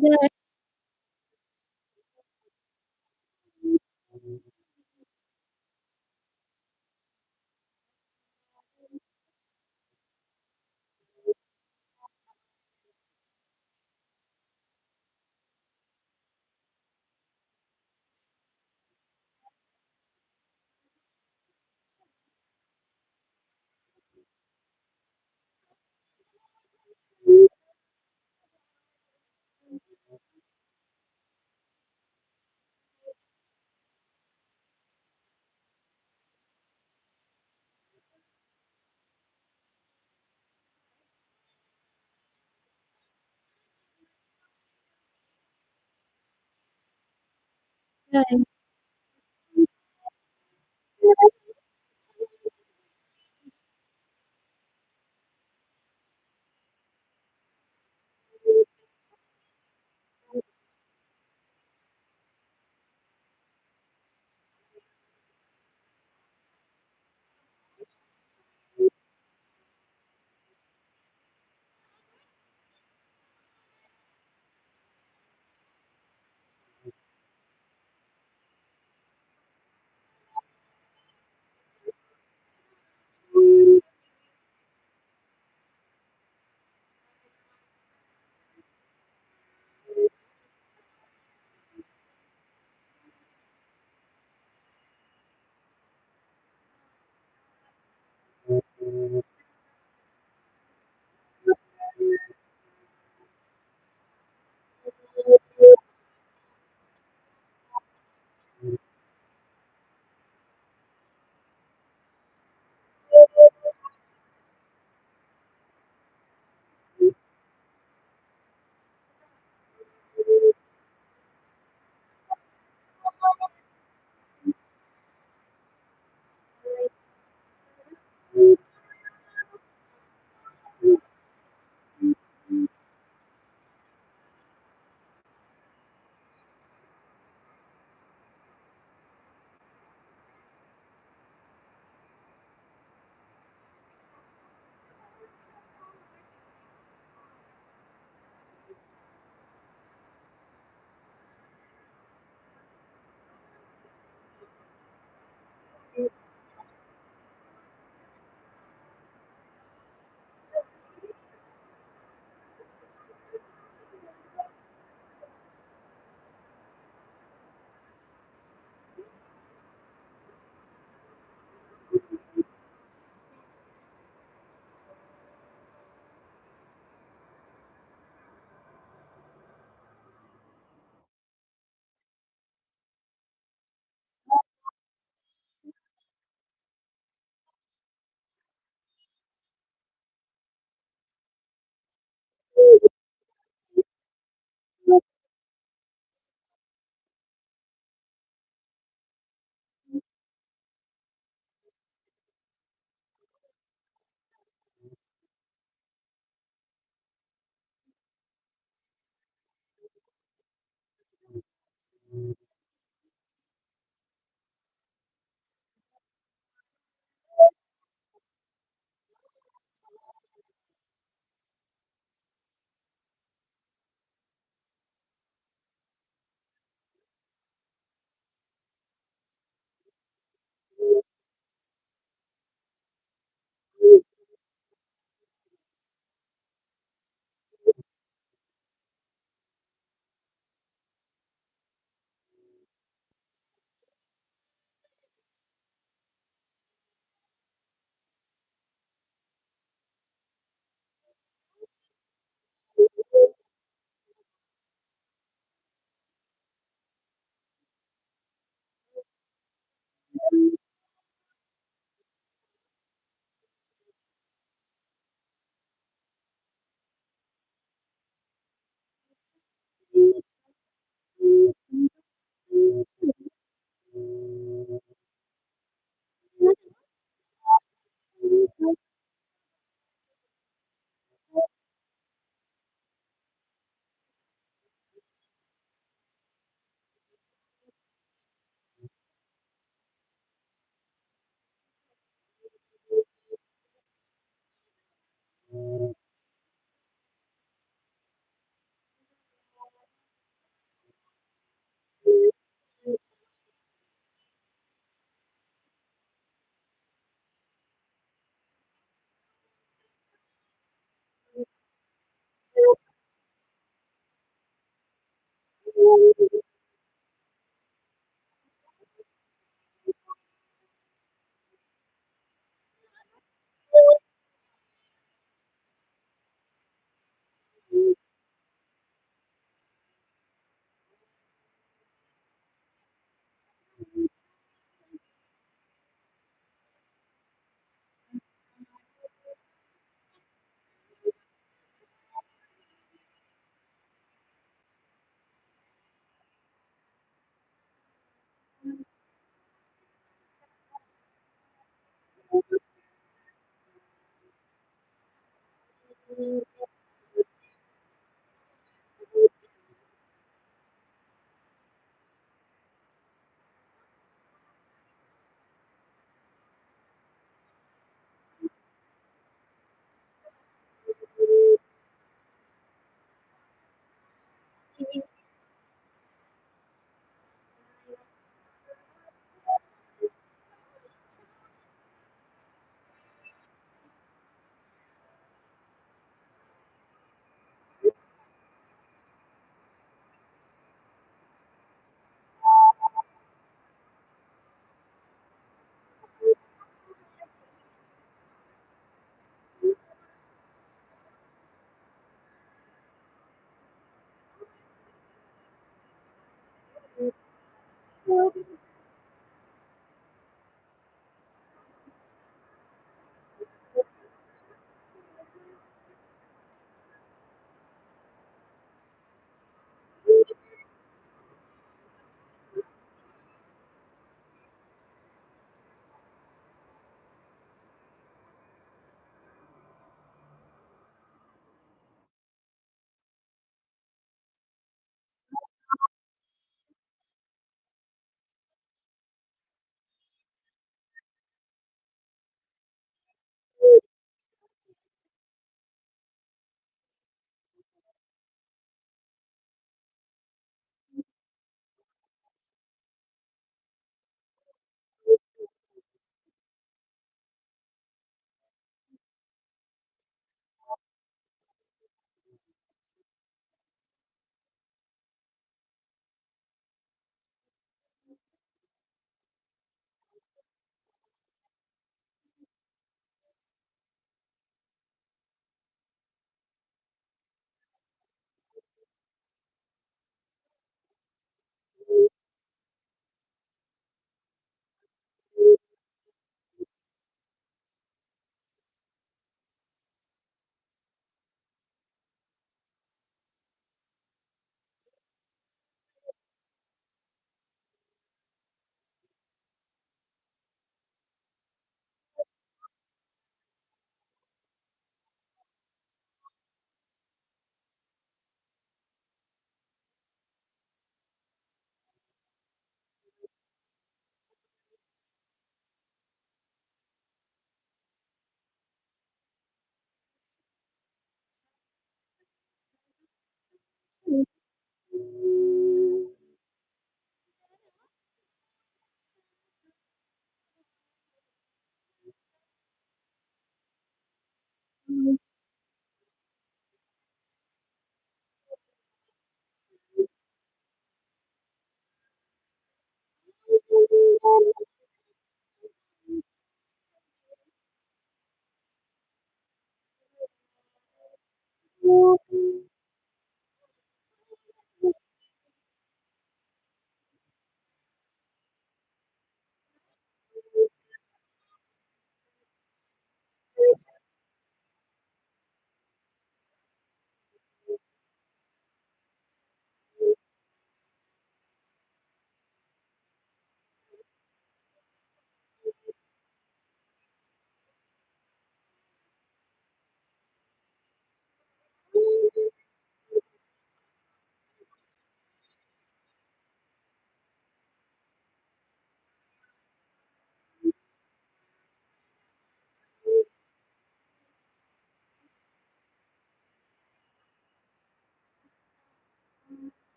जय जय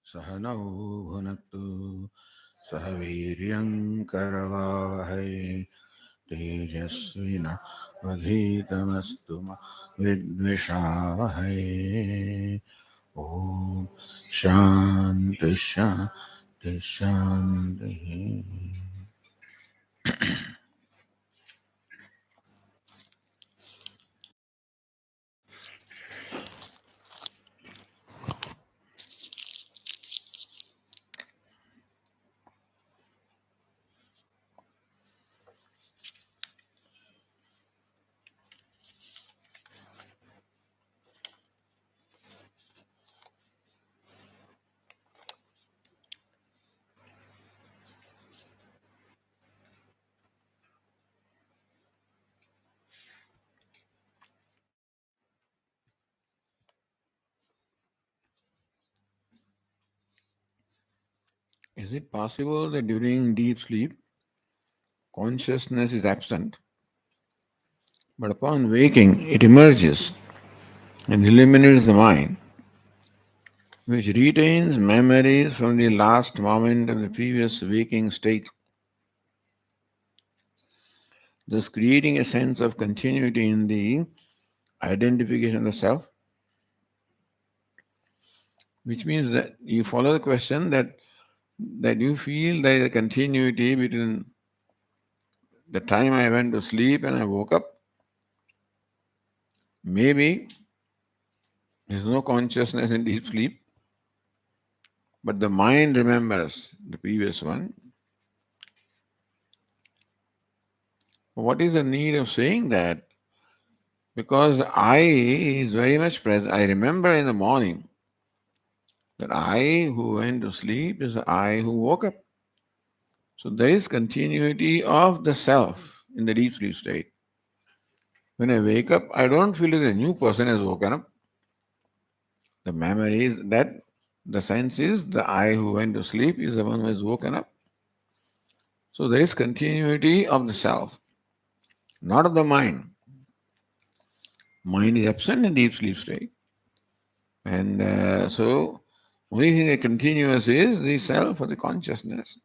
सहनौ भुनक्तु सह वीर्यं करवावहै तेजस्विना वधीतमस्तु मा विद्विषावहै ॐ शान्ति शान्ति शान्तिः. Is it possible that during deep sleep, consciousness is absent, but upon waking, it emerges and illuminates the mind, which retains memories from the last moment of the previous waking state, thus creating a sense of continuity in the identification of the self, which means that you follow the question that you feel there is a continuity between the time I went to sleep and I woke up. Maybe there is no consciousness in deep sleep, but the mind remembers the previous one. What is the need of saying that? Because I is very much present. I remember in the morning that I who went to sleep is the I who woke up. So there is continuity of the self in the deep sleep state. When I wake up, I don't feel that a new person has woken up. The memory is that the sense is the I who went to sleep is the one who has woken up. So there is continuity of the self, not of the mind. Mind is absent in deep sleep state. And so only thing that continuous is the self or the consciousness.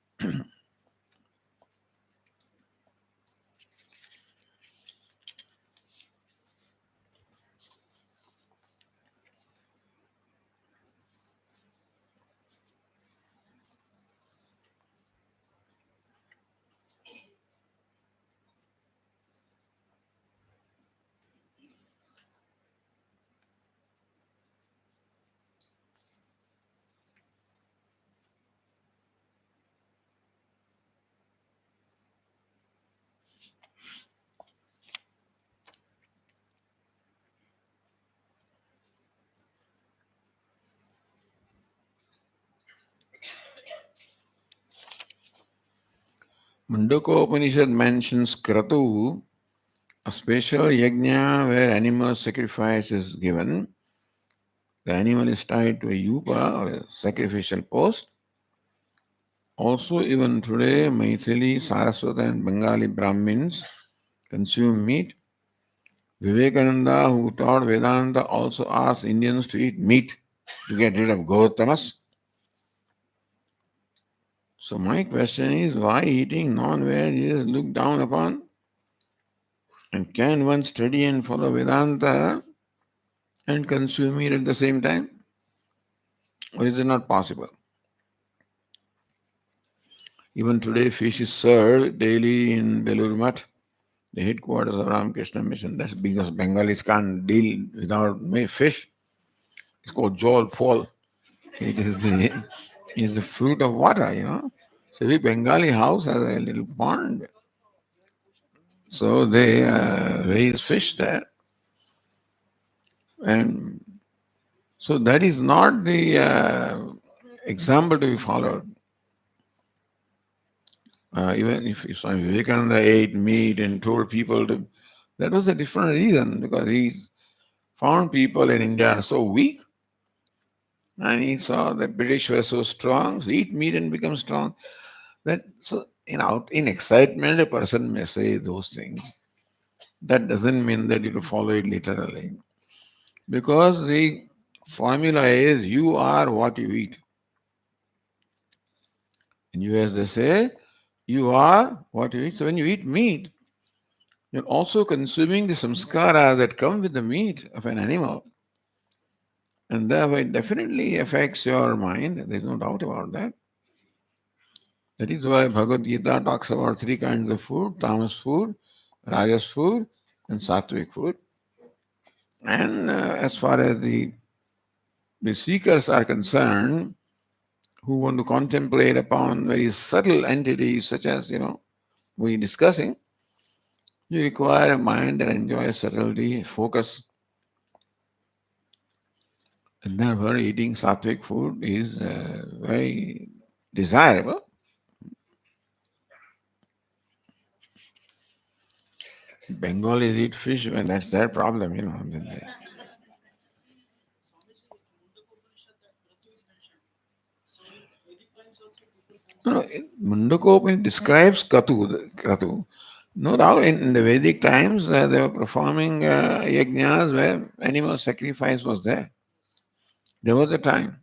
Mundaka Upanishad mentions Kratu, a special yajna where animal sacrifice is given. The animal is tied to a yupa or a sacrificial post. Also, even today, Maithili, Saraswata, and Bengali Brahmins consume meat. Vivekananda, who taught Vedanta, also asked Indians to eat meat to get rid of Gautamas. So, my question is why eating non veg is looked down upon? And can one study and follow Vedanta and consume it at the same time? Or is it not possible? Even today, fish is served daily in Belur Math, the headquarters of Ramakrishna Mission. That's because Bengalis can't deal without fish. It's called jol fall. It is the fruit of water. So every Bengali house has a little pond. So they raise fish there. And so that is not the example to be followed. Even if Swami Vivekananda ate meat and told people to, that was a different reason because he found people in India so weak and he saw that British were so strong, so eat meat and become strong. That so in excitement a person may say those things. That doesn't mean that you follow it literally. Because the formula is you are what you eat. In US they say you are what you eat. So when you eat meat, You're also consuming the samskara that come with the meat of an animal. And therefore, it definitely affects your mind. There's no doubt about that. That is why Bhagavad Gita talks about three kinds of food: tamas food, rajas food, and sattvic food. And as far as the seekers are concerned, who want to contemplate upon very subtle entities such as, we're discussing, you require a mind that enjoys subtlety, focus, and therefore eating sattvic food is very desirable. Bengalis eat fish, well, that's their problem. No, Mundakopan describes Kratu. No doubt in the Vedic times they were performing yajnas where animal sacrifice was there. There was a time.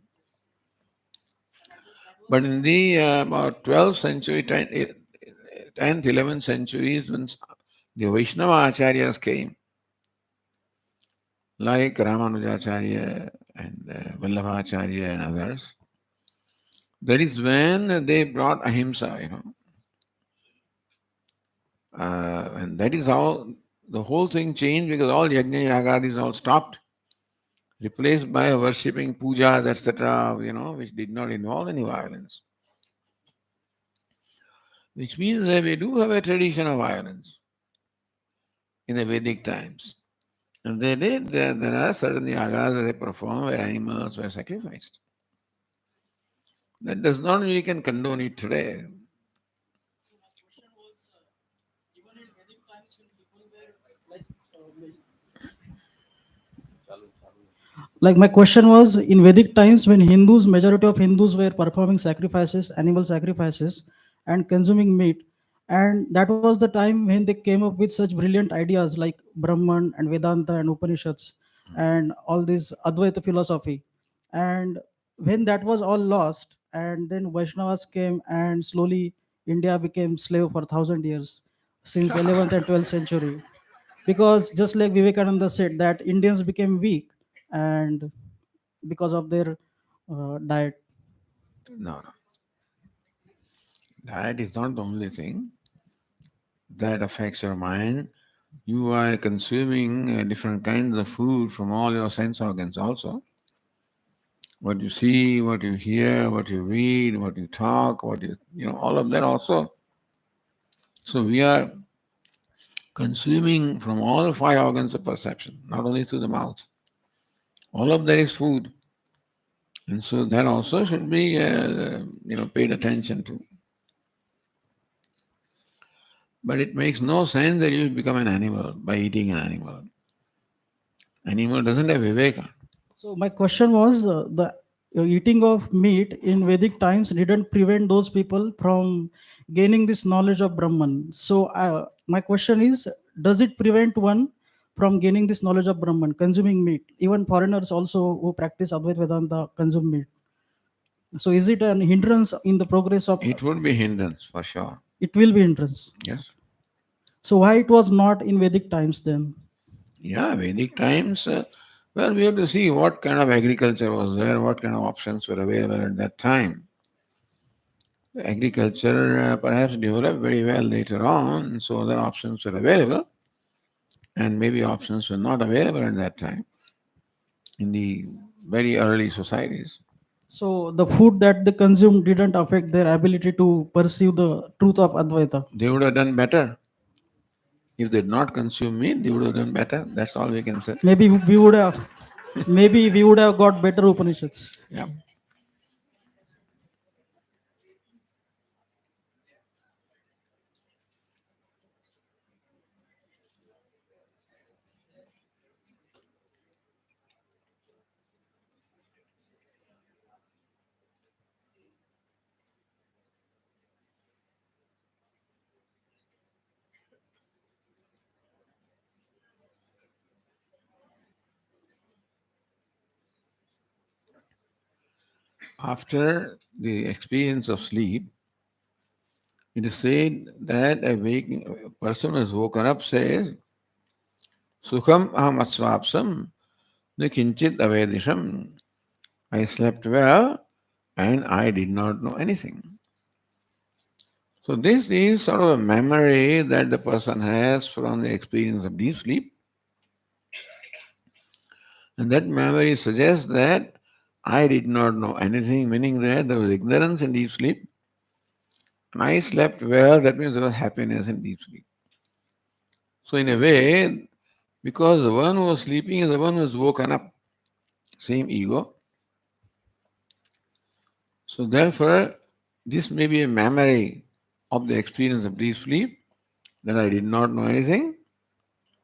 But in the about 12th century, 10th, 11th centuries, when the Vaishnava acharyas came, like Ramanujacharya and Vallabhacharya and others, that is when they brought ahimsa. And that is how the whole thing changed because all yajna yagadis all stopped, replaced by worshipping pujas, etc., which did not involve any violence. Which means that we do have a tradition of violence in the Vedic times. And they did, there are certain yagas that they perform where animals were sacrificed. That does not mean we can condone it today. Like my question was, in Vedic times when Hindus, majority of Hindus were performing sacrifices, animal sacrifices, and consuming meat, and that was the time when they came up with such brilliant ideas like Brahman and Vedanta and Upanishads and all this Advaita philosophy. And when that was all lost, and then Vaishnavas came, and slowly India became slave for 1,000 years since 11th and 12th century, because just like Vivekananda said that Indians became weak, and because of their diet. No, no. That is not the only thing that affects your mind. You are consuming different kinds of food from all your sense organs also. What you see, what you hear, what you read, what you talk, all of that also. So we are consuming from all five organs of perception, not only through the mouth. All of that is food. And so that also should be, paid attention to. But it makes no sense that you become an animal by eating an animal. Animal doesn't have viveka. So my question was, the eating of meat in Vedic times didn't prevent those people from gaining this knowledge of Brahman. So my question is, does it prevent one from gaining this knowledge of Brahman, consuming meat? Even foreigners also who practice Advaita Vedanta consume meat. So is it an hindrance in the progress of? It would be hindrance for sure. It will be hindrance. Yes. So why it was not in Vedic times then? Yeah, Vedic times. Well, we have to see what kind of agriculture was there, what kind of options were available at that time. Agriculture perhaps developed very well later on, and so other options were available, and maybe options were not available at that time in the very early societies. So the food that they consumed didn't affect their ability to perceive the truth of Advaita. They would have done better. If they did not consume meat, they would have done better. That's all we can say. Maybe we would have got better Upanishads. Yeah. After the experience of sleep, It is said that a person who has woken up says, Sukham aham atsvapsam kinchit avedisham. I slept well and I did not know anything. So this is sort of a memory that the person has from the experience of deep sleep. And that memory suggests that I did not know anything, meaning that there was ignorance in deep sleep. And I slept well, that means there was happiness in deep sleep. So, in a way, because the one who was sleeping is the one who has woken up, same ego. So, therefore, this may be a memory of the experience of deep sleep that I did not know anything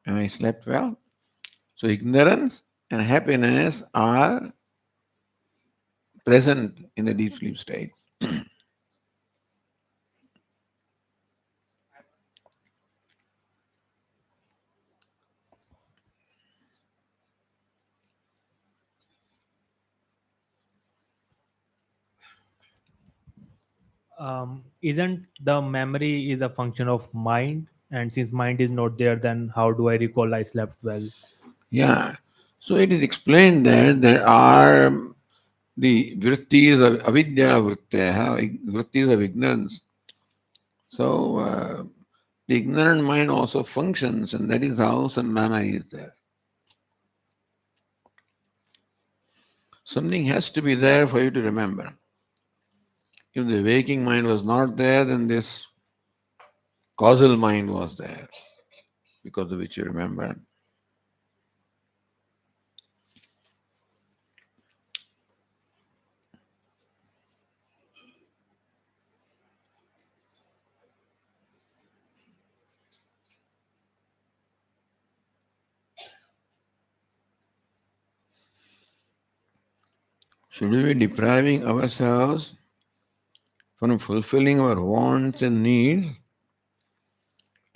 and I slept well. So, ignorance and happiness are present in the deep sleep state. Isn't the memory is a function of mind? And since mind is not there, then how do I recall I slept well? Yeah. So, it is explained that there are the vrittis of avidya vrittis of ignorance. So, the ignorant mind also functions, and that is how some memory is there. Something has to be there for you to remember. If the waking mind was not there, then this causal mind was there, because of which you remember. Should we be depriving ourselves from fulfilling our wants and needs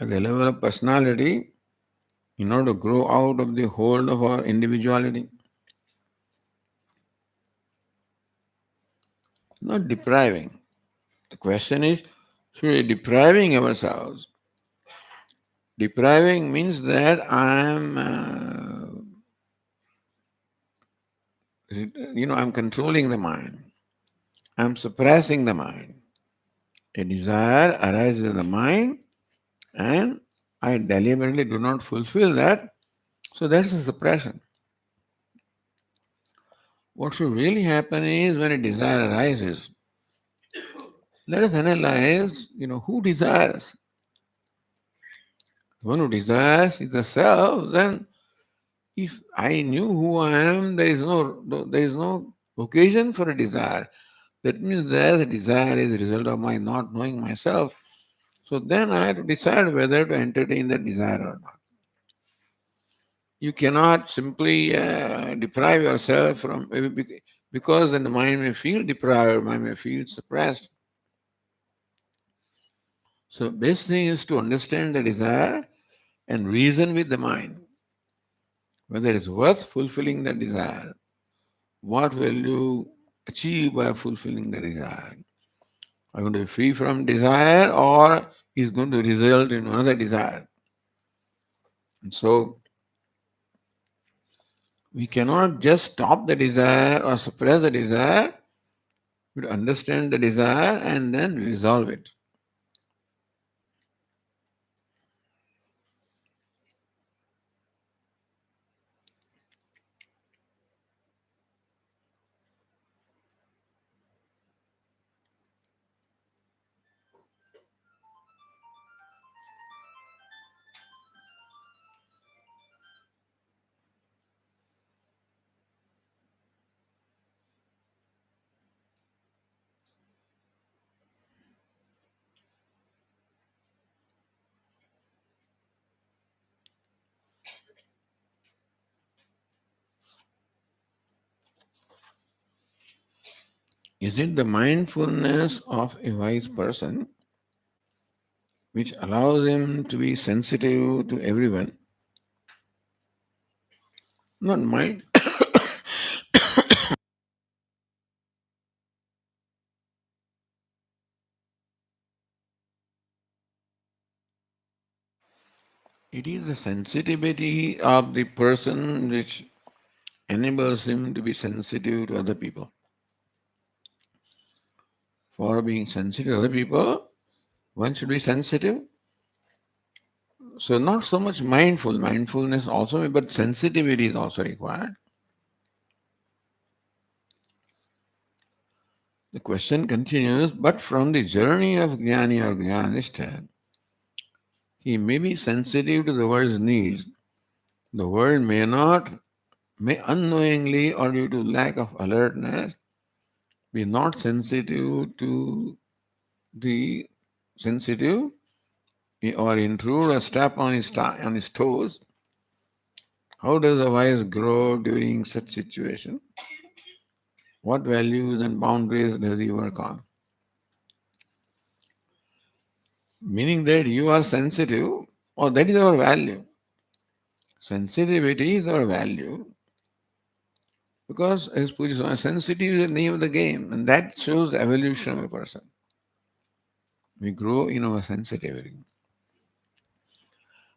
at the level of personality in order to grow out of the hold of our individuality? Not depriving. The question is, should we be depriving ourselves? Depriving means that I'm controlling the mind. I'm suppressing the mind. A desire arises in the mind, and I deliberately do not fulfill that. So that's a suppression. What should really happen is when a desire arises, let us analyze, who desires. The one who desires is the self. Then, if I knew who I am, there is no occasion for a desire. That means that the desire is a result of my not knowing myself. So then I have to decide whether to entertain that desire or not. You cannot simply deprive yourself from, because then the mind may feel deprived, mind may feel suppressed. So best thing is to understand the desire and reason with the mind whether it's worth fulfilling the desire. What will you achieve by fulfilling the desire? Are you going to be free from desire, or is going to result in another desire? And so we cannot just stop the desire or suppress the desire. We understand the desire and then resolve it. Is it the mindfulness of a wise person which allows him to be sensitive to everyone? Not mind. It is the sensitivity of the person which enables him to be sensitive to other people. For being sensitive to other people, one should be sensitive. So not so much mindfulness also, but sensitivity is also required. The question continues, but from the journey of Jnani or Jnanistha, he may be sensitive to the world's needs. The world may unknowingly or due to lack of alertness, be not sensitive to the sensitive or intrude or step on his toes. How does a wise grow during such situation? What values and boundaries does he work on? Meaning that you are sensitive, or that is our value. Sensitivity is our value because, as Puja said, sensitive is the name of the game, and that shows the evolution of a person. We grow in our sensitivity.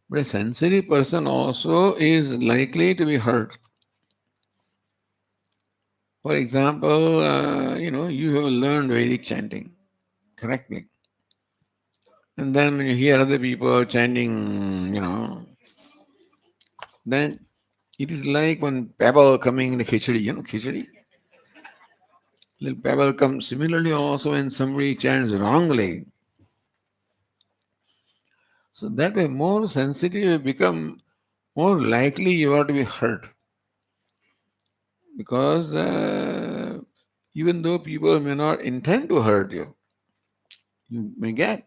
But a sensitive person also is likely to be hurt. For example, you have learned Vedic chanting correctly. And then when you hear other people chanting, then it is like one pebble coming in the khichdi, khichdi. Little pebble comes. Similarly, also when somebody chants wrongly, so that way more sensitive you become, more likely you are to be hurt. Because even though people may not intend to hurt you, you may get.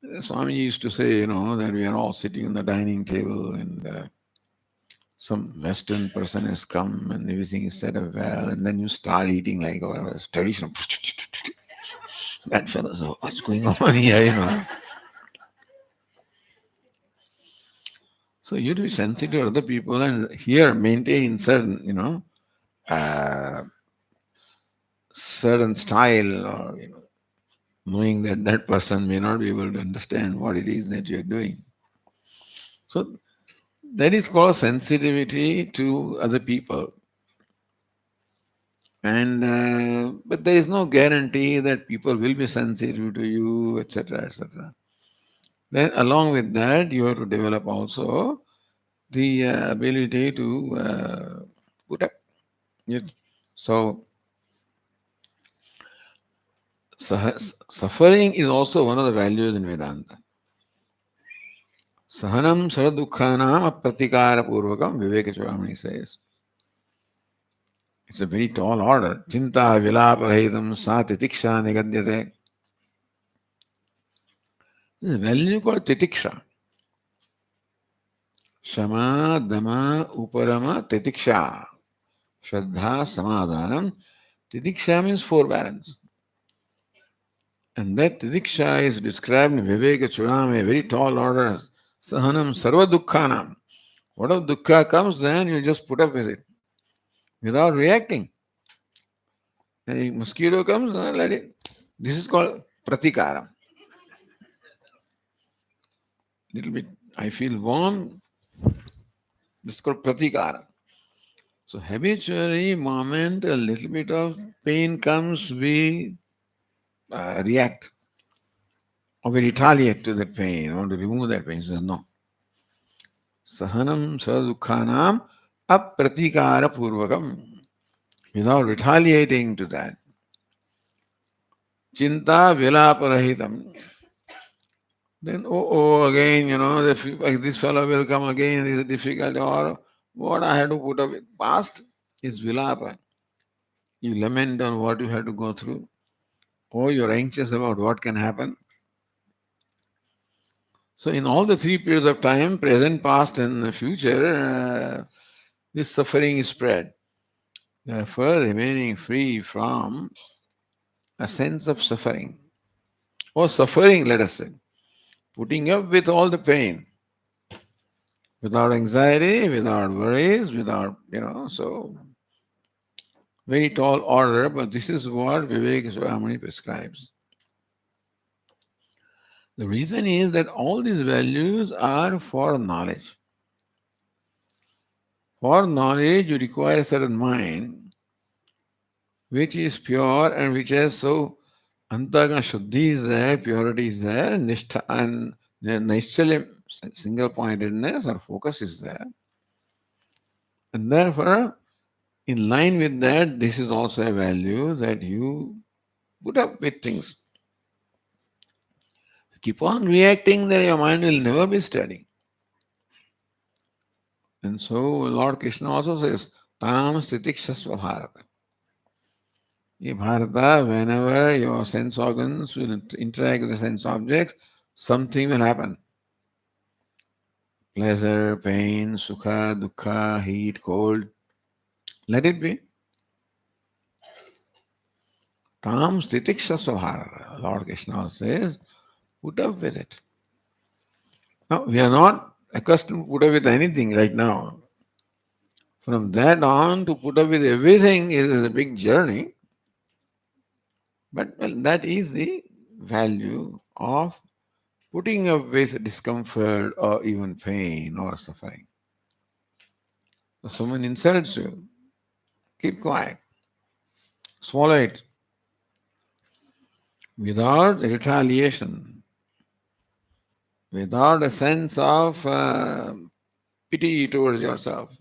Swamiji used to say, that we are all sitting on the dining table and some Western person has come and everything is set up well, and then you start eating like our traditional. That fellow, so what's going on here? So you have to be sensitive to other people and here maintain certain, uh, certain style or, knowing that that person may not be able to understand what it is that you're doing. So that is called sensitivity to other people. And but there is no guarantee that people will be sensitive to you, etc., etc. Then, along with that, you have to develop also the ability to put up. Yes. So, suffering is also one of the values in Vedanta. Sahanam saradukhanam apratikara purvakam Viveka Chudamani says. It's a very tall order. Chinta vilaparahitam sa titiksha nigadyate. This is a value called titiksha. Shama, Dama, Uparama, Titiksha. Shraddha, Samadhanam. Titiksha means forbearance. And that Titiksha is described in Viveka Chudam, a very tall order. Sahanam Sarva Dukkhanam. Whatever dukkha comes, then you just put up with it without reacting. And a mosquito comes, let it. This is called Pratikaram. Little bit, I feel warm. This is called Pratikaram. So habitually, moment a little bit of pain comes, we react or we retaliate to that pain, or to remove that pain. He says, no. Sahanam sadukhanam apratikara purvakam. Without retaliating to that. Chinta vilaparahitam. Then, again, this fellow will come again, this is difficult, or what I had to put up with. Past is vilapa. You lament on what you had to go through, or you're anxious about what can happen. So, in all the three periods of time, present, past, and future, this suffering is spread. Therefore, remaining free from a sense of suffering, or suffering, let us say, putting up with all the pain, without anxiety, without worries, without, so very tall order, but this is what Vivek Swamini prescribes. The reason is that all these values are for knowledge. For knowledge, you require a certain mind which is pure and which has so antagana shuddhi is there, purity is there, and nishtha and nischalya, single pointedness or focus is there. And therefore, in line with that, this is also a value that you put up with things. Keep on reacting, then your mind will never be steady. And so Lord Krishna also says, Tam stitikshasva bharata. In Bharata, whenever your sense organs will interact with the sense objects, something will happen. Pleasure, pain, sukha, dukkha, heat, cold. Let it be. Tam stitikshasva bharata. Lord Krishna says, put up with it. Now, we are not accustomed to put up with anything right now. From that on to put up with everything is a big journey. But well, that is the value of putting up with discomfort or even pain or suffering. If someone insults you, keep quiet, swallow it without retaliation, without a sense of pity towards yourself.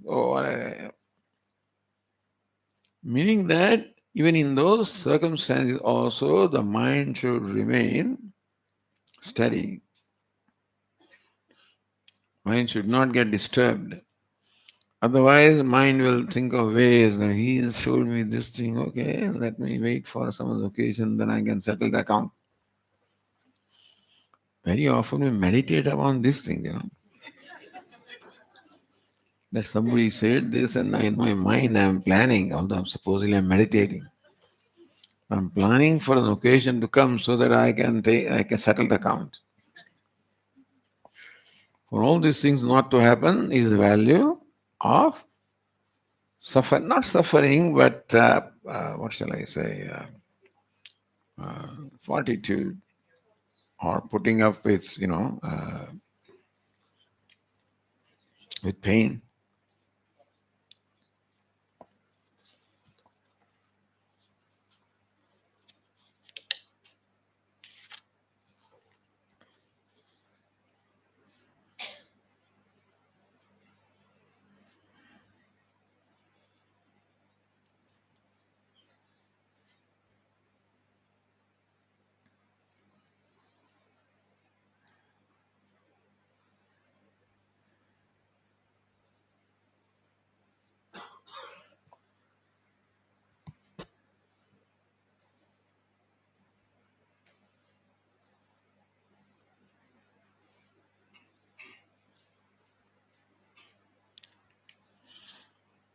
Meaning that even in those circumstances, also the mind should remain steady. Mind should not get disturbed. Otherwise, mind will think of ways that he has told me this thing, okay, let me wait for some other occasion, then I can settle the account. Very often we meditate upon this thing, that somebody said this and in my mind I'm planning, although I'm supposedly I'm meditating. I'm planning for an occasion to come so that I can settle the account. For all these things not to happen is the value of not suffering, but what shall I say, fortitude or putting up with, with pain.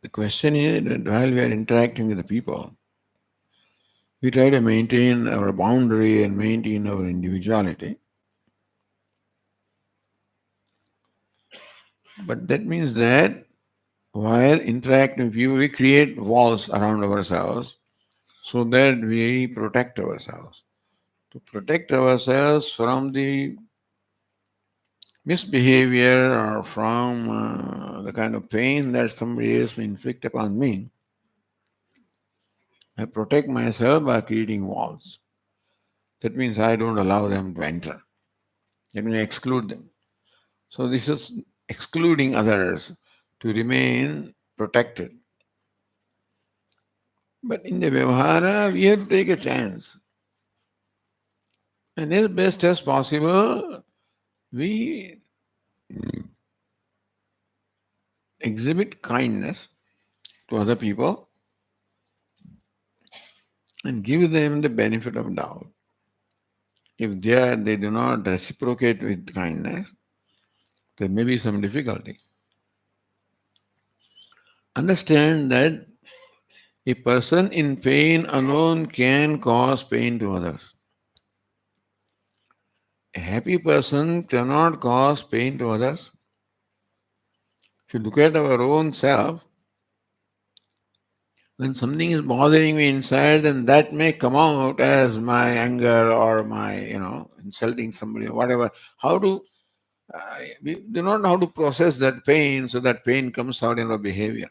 The question is that while we are interacting with the people, we try to maintain our boundary and maintain our individuality. But that means that while interacting with people, we create walls around ourselves so that we protect ourselves. To protect ourselves from the misbehavior or from the kind of pain that somebody else may inflict upon me, I protect myself by creating walls. That means I don't allow them to enter. That means I exclude them. So this is excluding others to remain protected. But in the Vyavahara, we have to take a chance. And as best as possible, we exhibit kindness to other people and give them the benefit of doubt. If they do not reciprocate with kindness, there may be some difficulty. Understand that a person in pain alone can cause pain to others. A happy person cannot cause pain to others. If you look at our own self, when something is bothering me inside, then that may come out as my anger or my, insulting somebody or whatever, how to we do not know how to process that pain, so that pain comes out in our behavior.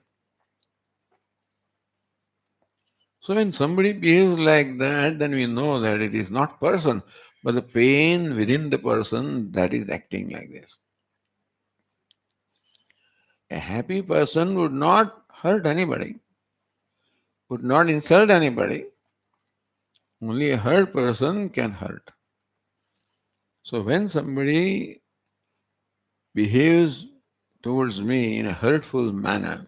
So when somebody behaves like that, then we know that it is not person, but the pain within the person that is acting like this. A happy person would not hurt anybody, would not insult anybody. Only a hurt person can hurt. So when somebody behaves towards me in a hurtful manner,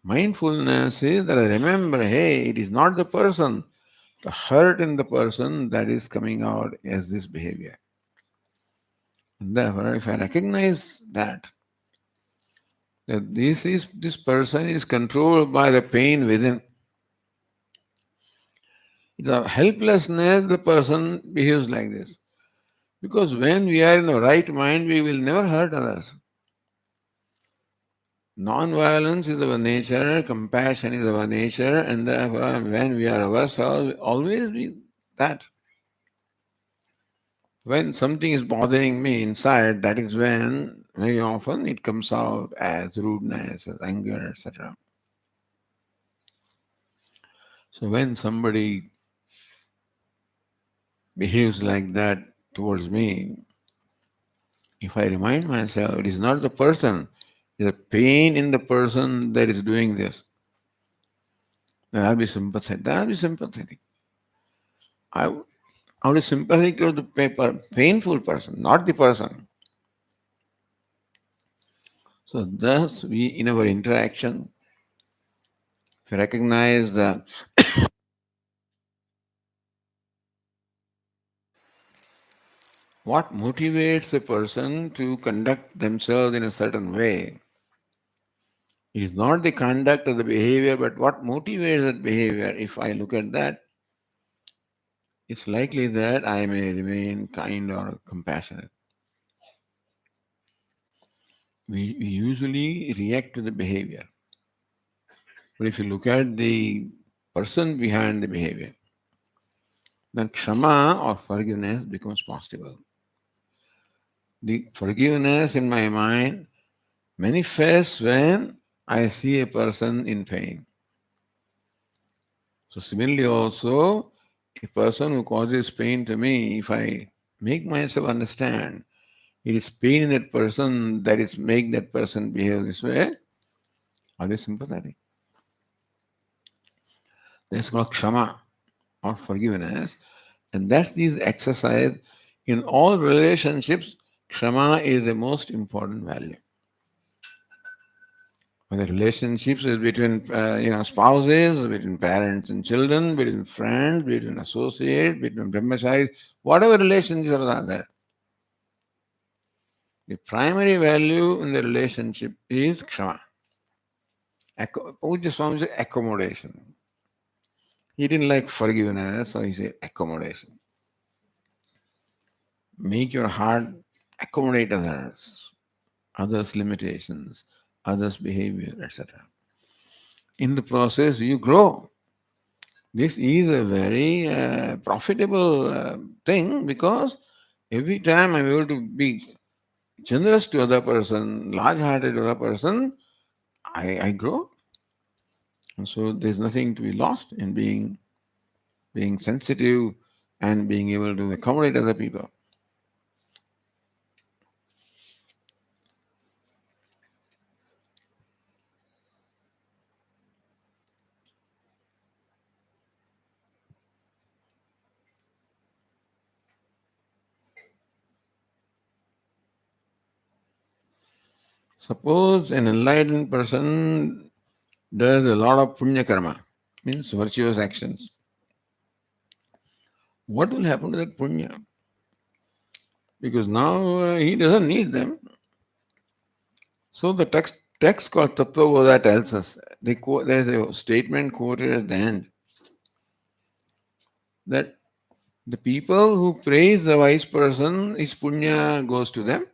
mindfulness is that I remember, hey, it is not the person, the hurt in the person that is coming out as this behavior. And therefore, if I recognize that this person is controlled by the pain within, it's a helplessness the person behaves like this. Because when we are in the right mind, we will never hurt others. Non-violence is our nature, compassion is our nature, and therefore when we are ourselves, always be that. When something is bothering me inside, that is when very often it comes out as rudeness, as anger, etc. So when somebody behaves like that towards me, if I remind myself it is not the person, it is the pain in the person that is doing this, then I'll be sympathetic. Then I'll be sympathetic. I, I will be sympathetic to the painful person, not the person. So thus we in our interaction, if we recognize the what motivates a person to conduct themselves in a certain way, it is not the conduct or the behavior, but what motivates that behavior. If I look at that, it's likely that I may remain kind or compassionate. We usually react to the behavior. But if you look at the person behind the behavior, then kshama or forgiveness becomes possible. The forgiveness in my mind manifests when I see a person in pain. So similarly also, a person who causes pain to me, if I make myself understand it is pain in that person that is make that person behave this way, I'll be sympathetic. That's called kshama or forgiveness. And that's this exercise in all relationships. Kshama is the most important value. Whether relationships is between spouses, between parents and children, between friends, between associates, between brahmacharis, whatever relationships are there. The primary value in the relationship is kshama. Puja Swami said accommodation. He didn't like forgiveness, so he said accommodation. Make your heart accommodate others' limitations, others' behavior, etc. In the process, you grow. This is a very profitable thing because every time I'm able to be generous to other person, large-hearted to other person, I grow. And so there's nothing to be lost in being sensitive and being able to accommodate other people. Suppose an enlightened person does a lot of punya karma, means virtuous actions. What will happen to that punya? Because now he doesn't need them. So the text called Tattvabodha tells us, there's a statement quoted at the end that the people who praise the wise person, his punya goes to them,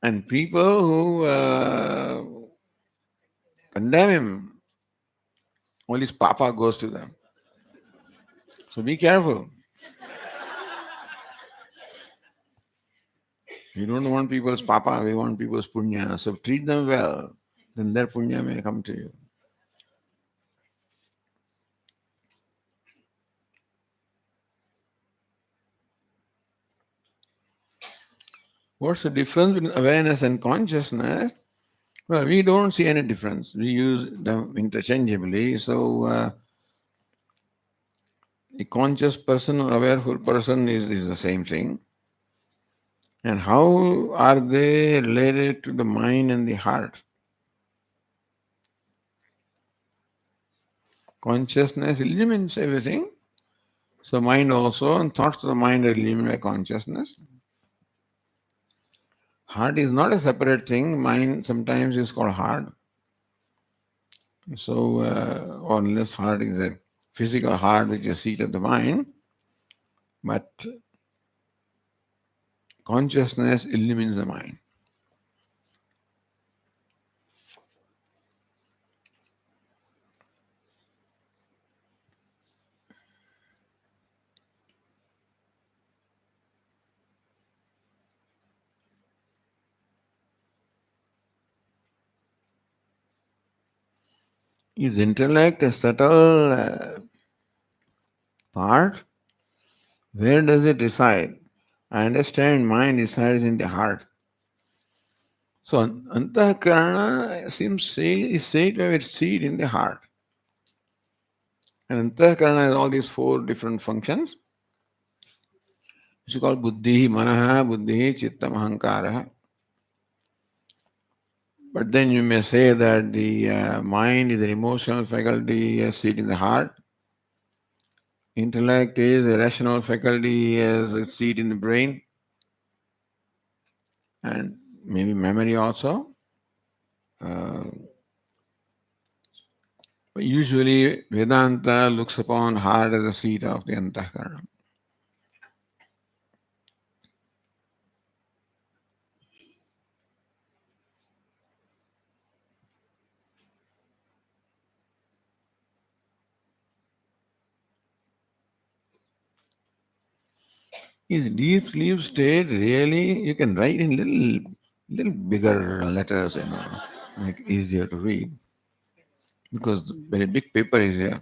and people who condemn him, all his papa goes to them. So be careful. We don't want people's papa, we want people's punya. So treat them well, then their punya may come to you. What's the difference between awareness and consciousness? Well, we don't see any difference. We use them interchangeably. So, a conscious person or awareful person is the same thing. And how are they related to the mind and the heart? Consciousness illumines everything. So, mind also, and thoughts of the mind are illuminated by consciousness. Heart is not a separate thing. Mind sometimes is called heart. So, or unless heart is a physical heart which is seat of the mind, but consciousness illumines the mind. Is intellect a subtle part? Where does it reside? I understand mind resides in the heart. So antahkarana is said to have its seat in the heart. And antahkarana has all these four different functions, which is called buddhi, manaha, buddhi, chittam, ahankara. But then you may say that the mind is an emotional faculty, has seat in the heart. Intellect is a rational faculty, has a seat in the brain, and maybe memory also. Uh, but usually, Vedanta looks upon heart as the seat of the antahkarana. Is deep sleep state really? You can write in little bigger letters, make it easier to read because very big paper is here.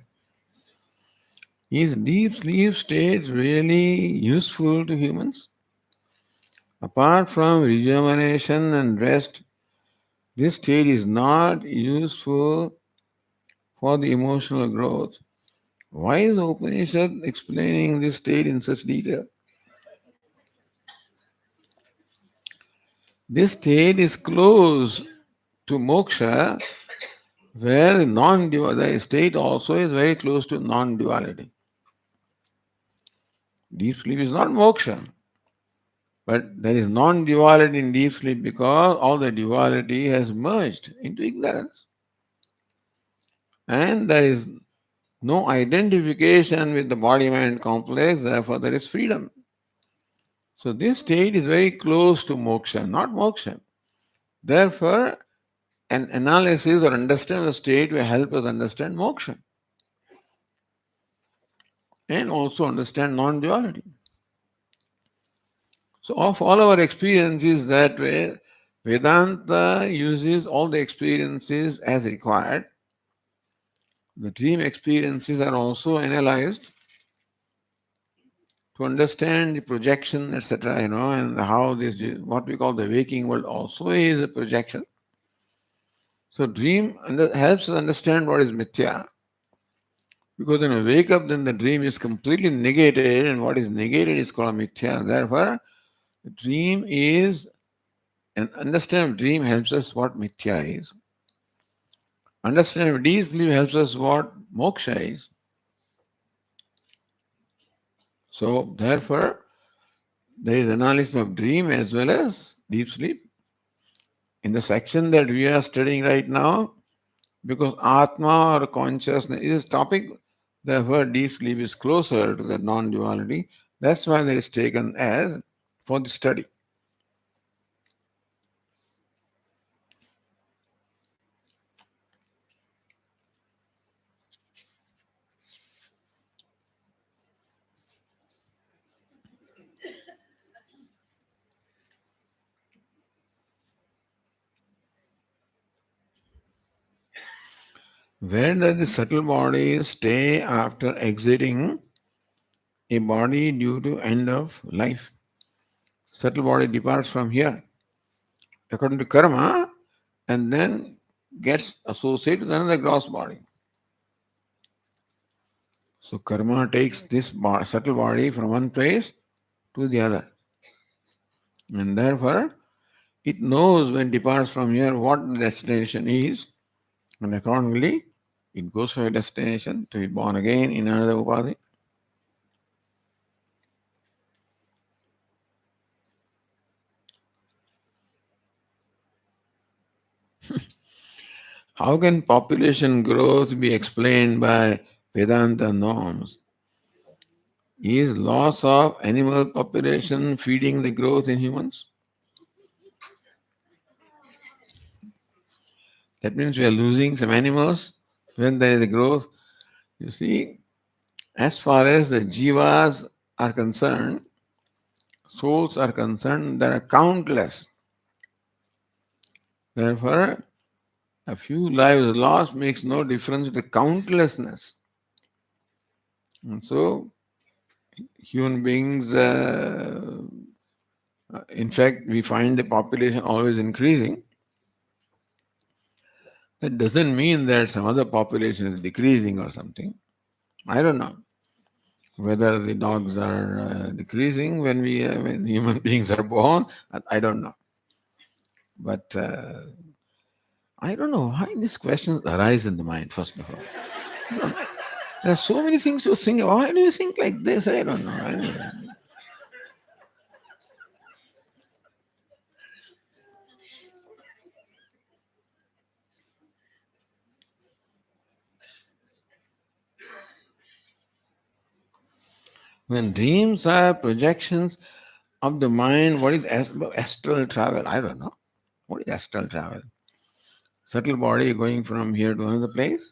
Is deep sleep state really useful to humans? Apart from rejuvenation and rest, this state is not useful for the emotional growth. Why is the Upanishad explaining this state in such detail? This state is close to moksha, where the state also is very close to non-duality. Deep sleep is not moksha, but there is non-duality in deep sleep because all the duality has merged into ignorance. And there is no identification with the body-mind complex, therefore there is freedom. So this state is very close to moksha, not moksha. Therefore, an analysis or understand the state will help us understand moksha and also understand non-duality. So of all our experiences that way, Vedanta uses all the experiences as required. The dream experiences are also analyzed to understand the projection, etc., and how this, what we call the waking world also is a projection. So dream helps us understand what is mithya. Because when we wake up, then the dream is completely negated, and what is negated is called mithya. Therefore, the dream is, and understanding of dream helps us what mithya is. Understanding of deep sleep helps us what moksha is. So, therefore, there is analysis of dream as well as deep sleep. In the section that we are studying right now, because Atma or consciousness is topic, therefore deep sleep is closer to the non-duality. That's why that is taken as for the study. Where does the subtle body stay after exiting a body due to end of life? Subtle body departs from here according to karma and then gets associated with another gross body. So karma takes this subtle body from one place to the other. And therefore, it knows when it departs from here what the destination is, and accordingly, it goes for a destination to be born again in another upadhi. How can population growth be explained by Vedanta norms? Is loss of animal population feeding the growth in humans? That means we are losing some animals when there is a growth. You see, as far as the jivas are concerned, souls are concerned, there are countless. Therefore, a few lives lost makes no difference to the countlessness. And so, human beings, in fact, we find the population always increasing. That doesn't mean that some other population is decreasing or something. I don't know whether the dogs are decreasing when human beings are born. I don't know, but I don't know why these questions arise in the mind. First of all, there are so many things to think about. Why do you think like this? I don't know. When dreams are projections of the mind, what is astral travel? I don't know. What is astral travel? Subtle body going from here to another place?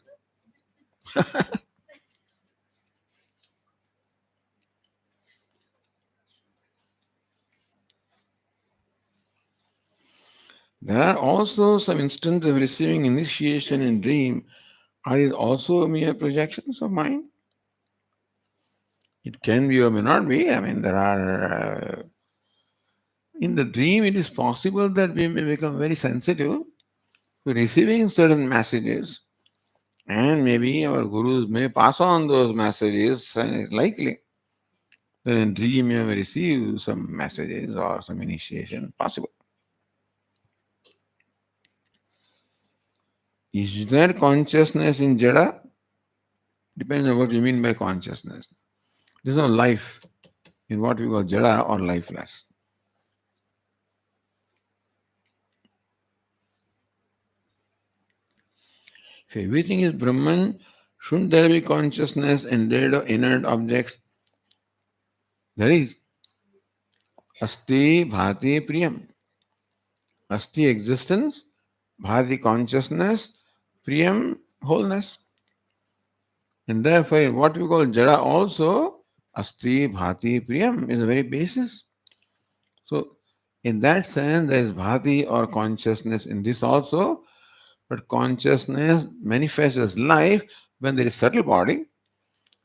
There are also some instances of receiving initiation in dream. Are these also mere projections of mind? It can be or may not be. I mean, there are. In the dream, it is possible that we may become very sensitive to receiving certain messages, and maybe our gurus may pass on those messages, and it's likely that in dream you may receive some messages or some initiation. Possible. Is there consciousness in Jada? Depends on what you mean by consciousness. There's no life in what we call Jada or lifeless. If everything is Brahman, shouldn't there be consciousness in dead or inert objects? There is. Asti bhati priyam. Asti existence, bhati consciousness, priyam wholeness. And therefore, in what we call Jada also, asti bhati priyam is the very basis. So, in that sense, there is bhati or consciousness in this also, but consciousness manifests as life when there is subtle body.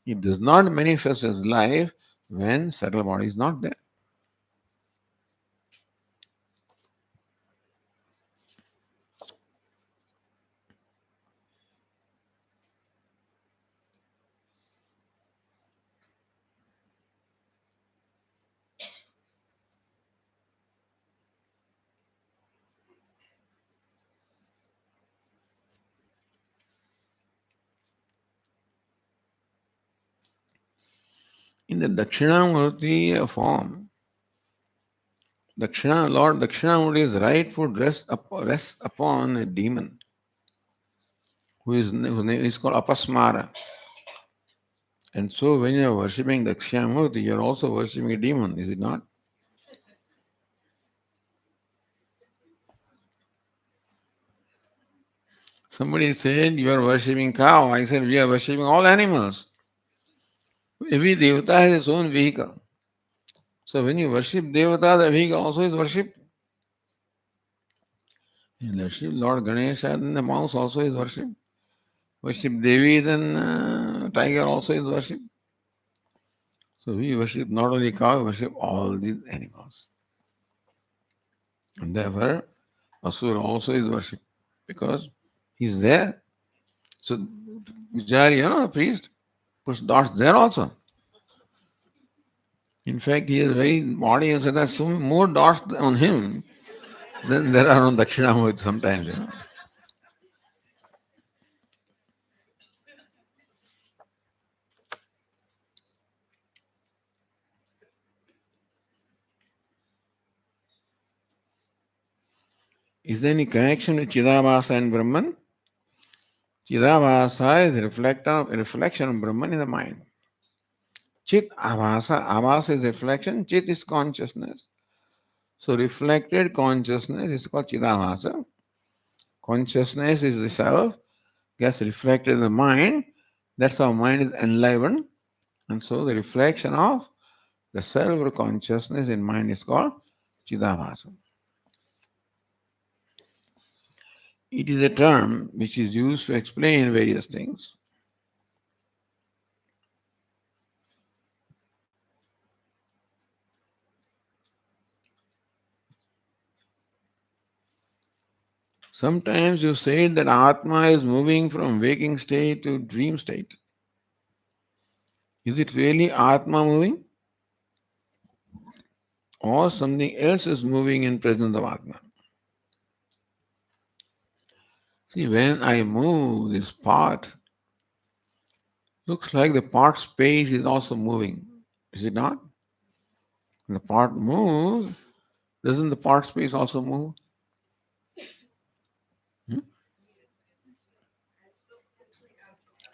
It does not manifest as life when subtle body is not there. In the Dakshinamurti form, Lord Dakshinamurti's right foot rests upon a demon whose name is called Apasmara. And so when you are worshipping Dakshinamurti, you are also worshipping a demon, is it not? Somebody said you are worshipping cow. I said we are worshipping all animals. Every devata has its own vehicle. So when you worship devata, the vehicle also is worshipped. You worship Lord Ganesha, then the mouse also is worshipped. worship Devi, then tiger also is worshipped. So we worship not only cow, we worship all these animals. And therefore, Asura also is worshipped because he's there. So Vijari, the priest, puts dots there also. In fact, he has very body and so there's so more dots on him than there are on Dakshinamurti sometimes. Is there any connection with Chidabhasa and Brahman? Chidabhasa is a reflection of Brahman in the mind. Chit Abhasa, Abhasa is reflection, Chit is consciousness. So reflected consciousness is called Chidabhasa. Consciousness is the self, gets reflected in the mind. That's how mind is enlivened. And so the reflection of the self or consciousness in mind is called Chidabhasa. It is a term which is used to explain various things. Sometimes you say that Atma is moving from waking state to dream state. Is it really Atma moving? Or something else is moving in presence of Atma? See, when I move this part, looks like the part space is also moving. Is it not? When the part moves, doesn't the part space also move? Hmm?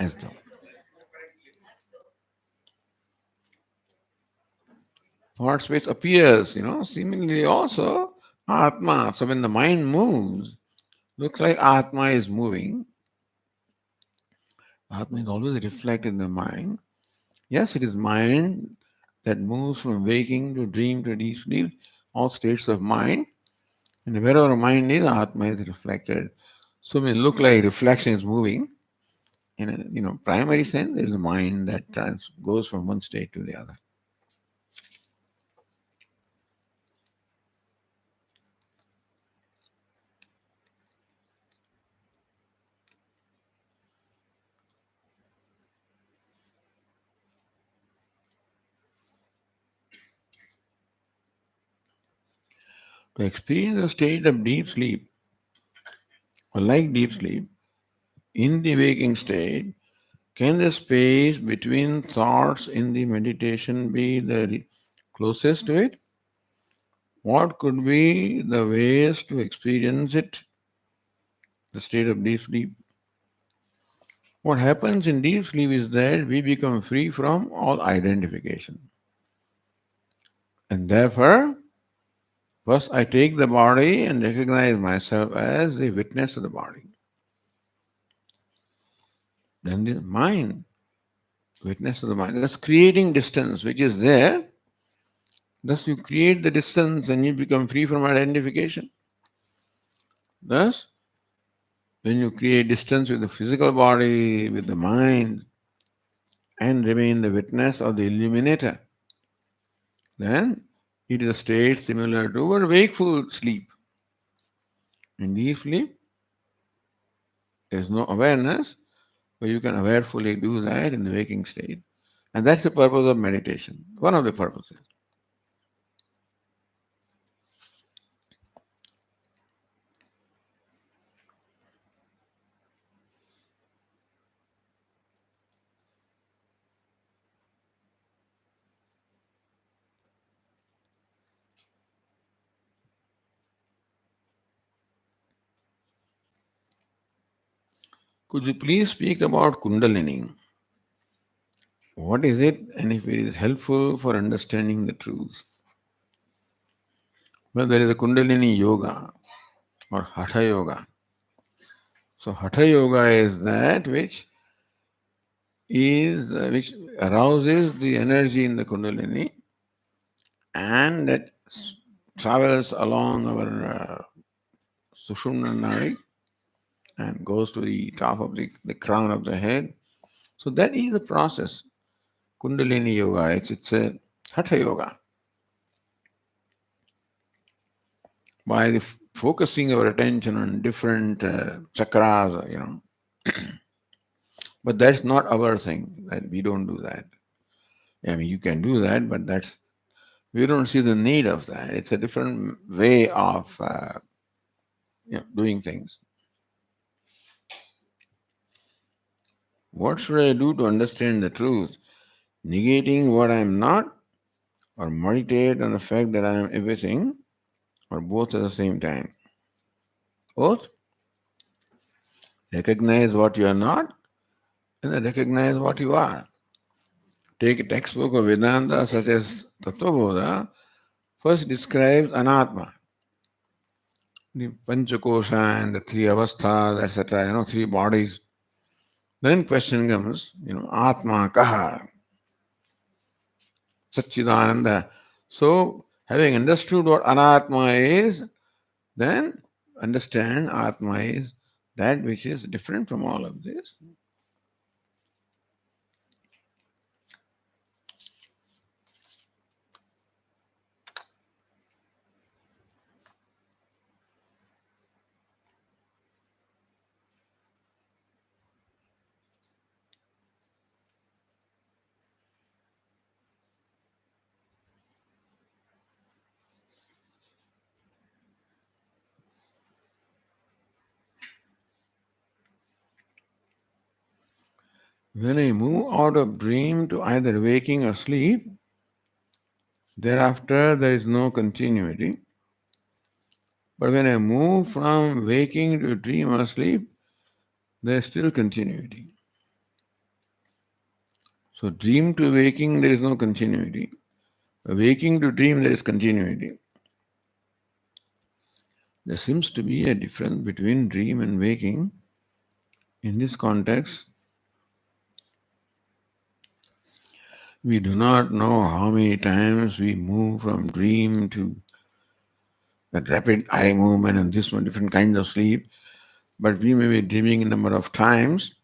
As though. Part space appears, seemingly also Atma. So when the mind moves, looks like Atma is moving. Atma is always reflected in the mind. Yes, it is mind that moves from waking to dream to deep sleep, all states of mind. And wherever mind is, Atma is reflected. So when it look like reflection is moving, in a primary sense, there is a mind that goes from one state to the other. To experience a state of deep sleep, or like deep sleep, in the waking state, can the space between thoughts in the meditation be the closest to it? What could be the ways to experience it, the state of deep sleep? What happens in deep sleep is that we become free from all identification. And therefore, first I take the body and recognize myself as the witness of the body. Then the mind, witness of the mind. That's creating distance, which is there. Thus, you create the distance and you become free from identification. Thus, when you create distance with the physical body, with the mind, and remain the witness of the illuminator, then it is a state similar to a wakeful sleep. In deep sleep, there is no awareness, but you can awarefully do that in the waking state. And that's the purpose of meditation, one of the purposes. Could you please speak about Kundalini? What is it and if it is helpful for understanding the truth? Well, there is a Kundalini yoga or Hatha yoga. So Hatha yoga is that which arouses the energy in the Kundalini and that travels along our Sushumna Nadi and goes to the top of the crown of the head. So that is a process. Kundalini yoga, it's a hatha yoga. By focusing our attention on different chakras, but that's not our thing. That we don't do that. I mean, you can do that, but that's we don't see the need of that. It's a different way of doing things. What should I do to understand the truth? Negating what I am not, or meditate on the fact that I am everything, or both at the same time? Both. Recognize what you are not, and then recognize what you are. Take a textbook of Vedanta such as Tattvabodha, first describes Anatma, the Panchakosha and the three avasthas, etc., three bodies. Then question comes, Atma Kaha, Satchidananda. So, having understood what Anatma is, then understand Atma is that which is different from all of this. When I move out of dream to either waking or sleep, thereafter there is no continuity. But when I move from waking to dream or sleep, there is still continuity. So, dream to waking, there is no continuity. Waking to dream, there is continuity. There seems to be a difference between dream and waking. In this context, we do not know how many times we move from dream to that rapid eye movement and this one different kinds of sleep, but we may be dreaming a number of times,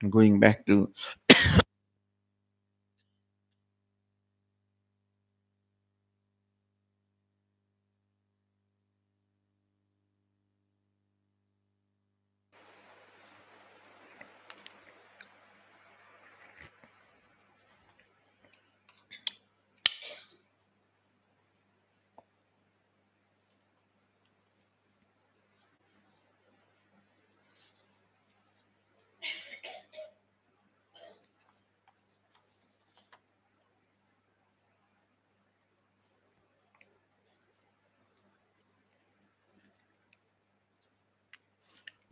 going back to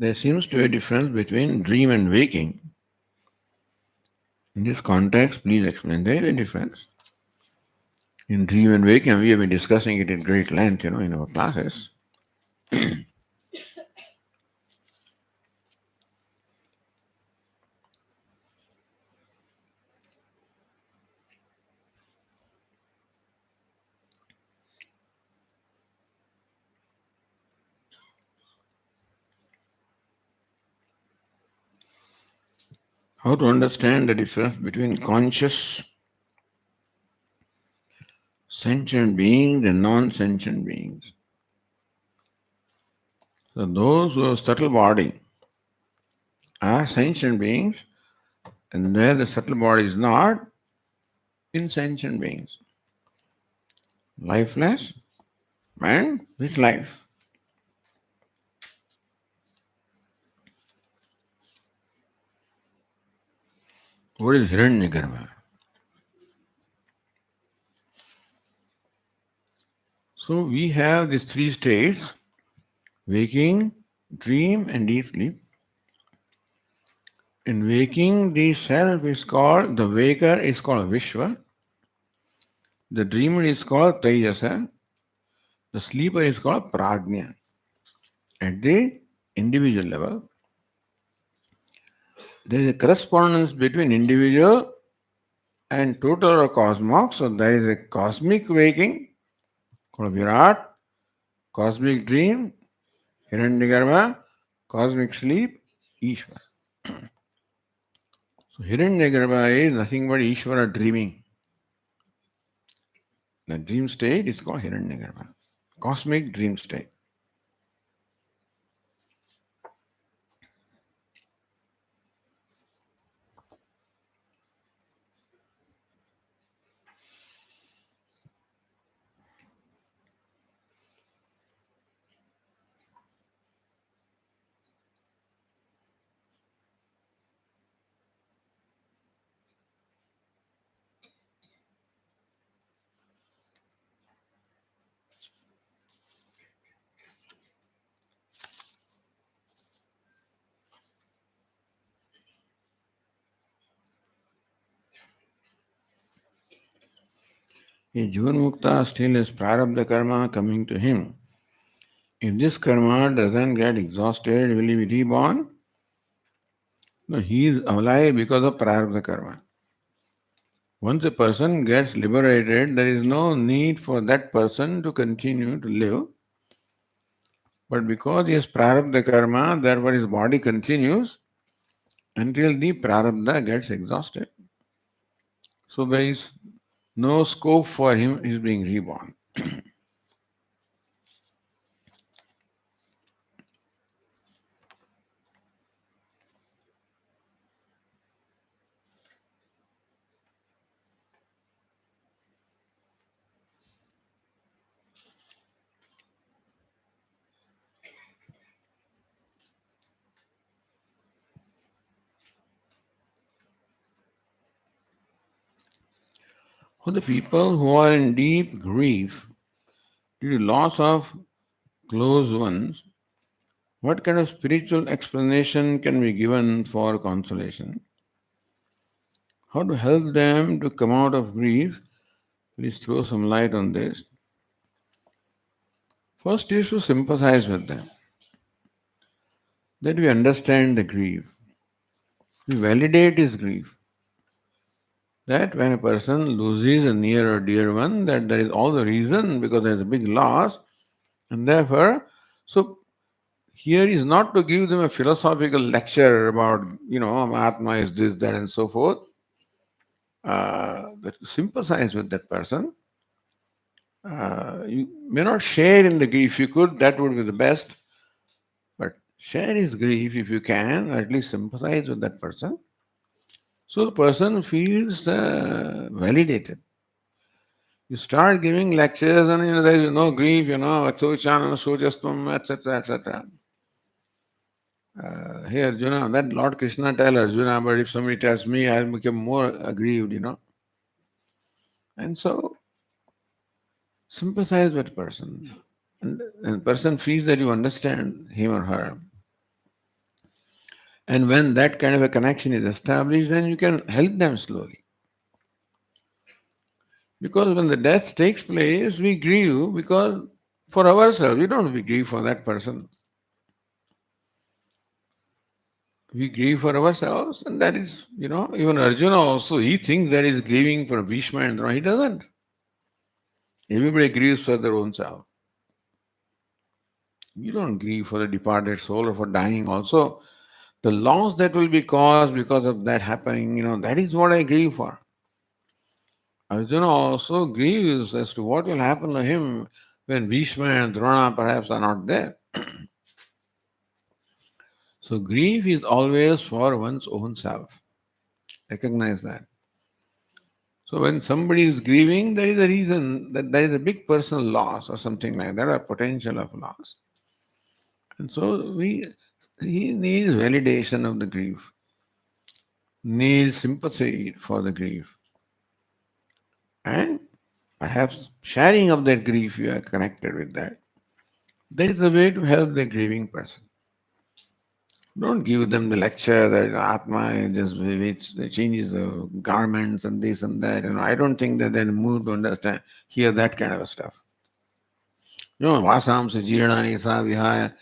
there seems to be a difference between dream and waking. In this context, please explain. There is a difference. In dream and waking, we have been discussing it in great length, in our classes. How to understand the difference between conscious sentient beings and non-sentient beings. So those who have subtle body are sentient beings, and where the subtle body is not, insentient beings. Lifeless and with life. What is Hiranyagarbha? So we have these three states: waking, dream, and deep sleep. In waking, the self is called, the waker is called Vishwa, the dreamer is called Tejasa, the sleeper is called Prajna. At the individual level, there is a correspondence between individual and total or cosmos. So there is a cosmic waking called Virat, cosmic dream, Hiranyagarbha, cosmic sleep, Ishvara. So Hiranyagarbha is nothing but Ishvara dreaming. The dream state is called Hiranyagarbha. Cosmic dream state. A Jivan Mukta still has prarabdha karma coming to him. If this karma doesn't get exhausted, will he be reborn? No, he is alive because of prarabdha karma. Once a person gets liberated, there is no need for that person to continue to live. But because he has prarabdha karma, therefore his body continues until the prarabdha gets exhausted. So there is no scope for him is being reborn. For the people who are in deep grief due to loss of close ones, what kind of spiritual explanation can be given for consolation? How to help them to come out of grief? Please throw some light on this. First is to sympathize with them, that we understand the grief, we validate his grief. That when a person loses a near or dear one, that there is all the reason because there is a big loss, and therefore, so here is not to give them a philosophical lecture about, Atma is this, that, and so forth. But to sympathize with that person. You may not share in the grief. If you could, that would be the best. But share his grief if you can, or at least sympathize with that person. So the person feels validated. You start giving lectures and there is no grief, Achochanana, Sojastvam, etc., etc. Here, Arjuna, that Lord Krishna tell Arjuna, but if somebody tells me, I'll become more aggrieved. And so, sympathize with person. And the person feels that you understand him or her. And when that kind of a connection is established, then you can help them slowly. Because when the death takes place, we grieve because for ourselves, we don't grieve for that person. We grieve for ourselves, and that is, even Arjuna also, he thinks that he's grieving for Bhishma and Drona. He doesn't. Everybody grieves for their own self. You don't grieve for the departed soul or for dying also. The loss that will be caused because of that happening, that is what I grieve for. Arjuna also grieves as to what will happen to him when Bhishma and Drona perhaps are not there. So grief is always for one's own self. Recognize that. So when somebody is grieving, there is a reason that there is a big personal loss or something like that, or potential of loss. And so he needs validation of the grief, needs sympathy for the grief, and perhaps sharing of that grief, you are connected with that. That is the way to help the grieving person. Don't give them the lecture that Atma just changes the garments and this and that. I don't think that they're in the mood to understand, hear that kind of stuff. Vasam sajirnani sa vihaya.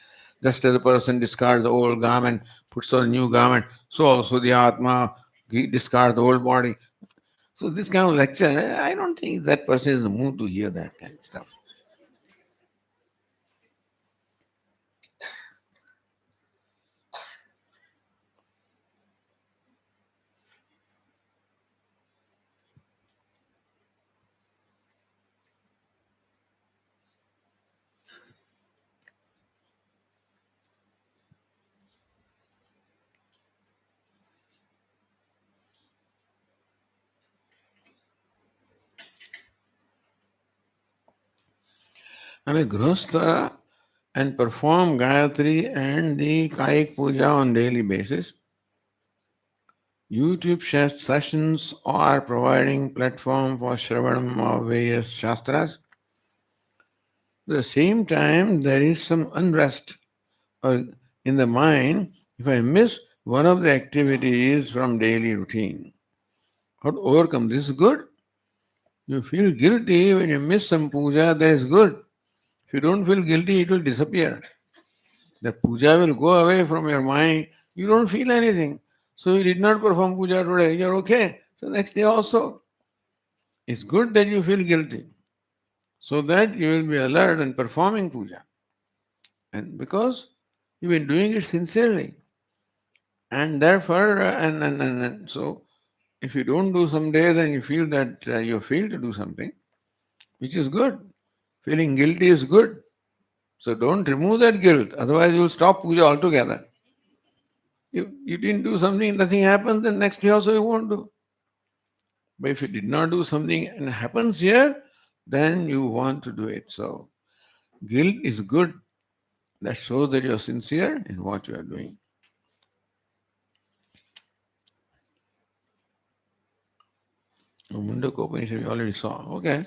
Just as a person discards the old garment, puts on a new garment, so also the Atma discards the old body. So this kind of lecture, I don't think that person is in the mood to hear that kind of stuff. I'm a grihastha and perform Gayatri and the Kayik Puja on daily basis. YouTube sessions are providing platform for Shravanam of various Shastras. At the same time, there is some unrest or in the mind if I miss one of the activities from daily routine. How to overcome this is good. You feel guilty when you miss some puja, that is good. If you don't feel guilty, it will disappear. The puja will go away from your mind. You don't feel anything. So you did not perform puja today. You're okay. So next day also. It's good that you feel guilty. So that you will be alert and performing puja. And because you've been doing it sincerely. And therefore, and so if you don't do some day, then you feel that you fail to do something, which is good. Feeling guilty is good. So don't remove that guilt. Otherwise, you will stop puja altogether. If you didn't do something, nothing happens, then next day also you won't do. But if you did not do something and happens here, then you want to do it. So guilt is good. That shows that you are sincere in what you are doing. Mundaka Upanishad we already saw. Okay.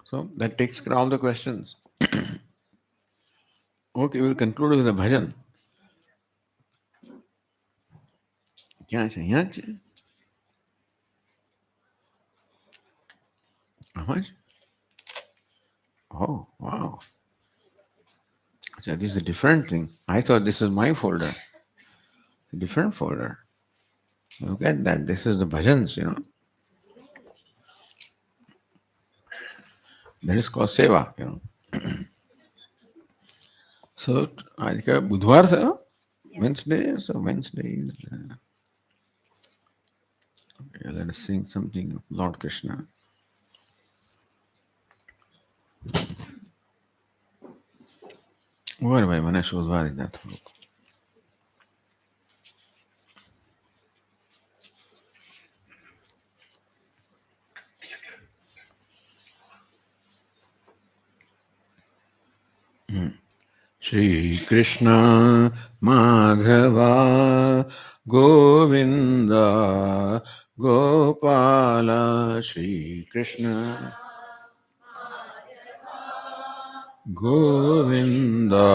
So that takes care of all the questions. Okay, we'll conclude with a bhajan. क्या चाहिए आज? How much? Oh, wow. So this is a different thing. I thought this is my folder. A different folder. Look at that. This is the bhajans. That is called seva. So, आज का बुधवार था? Wednesday. So Wednesday is. Okay, let us sing something of Lord Krishna. Where by Manesh बुधवार is that? Shri Krishna Madhava Govinda Gopala Shri Krishna Govinda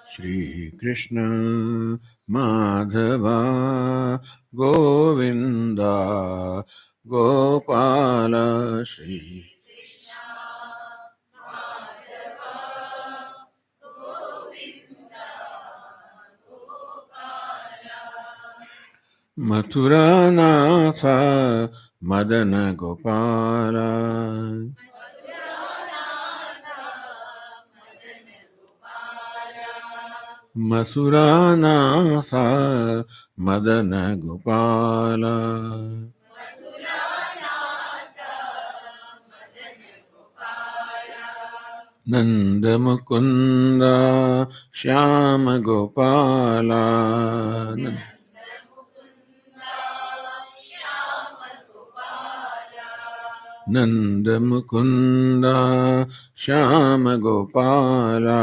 Shri Krishna Madhava Govinda Gopala Shri Mathuranatha Madana Gopala Mathuranatha Madana Gopala Nanda Mukunda Shyama Gopala Nanda Mukunda Shyama Gopala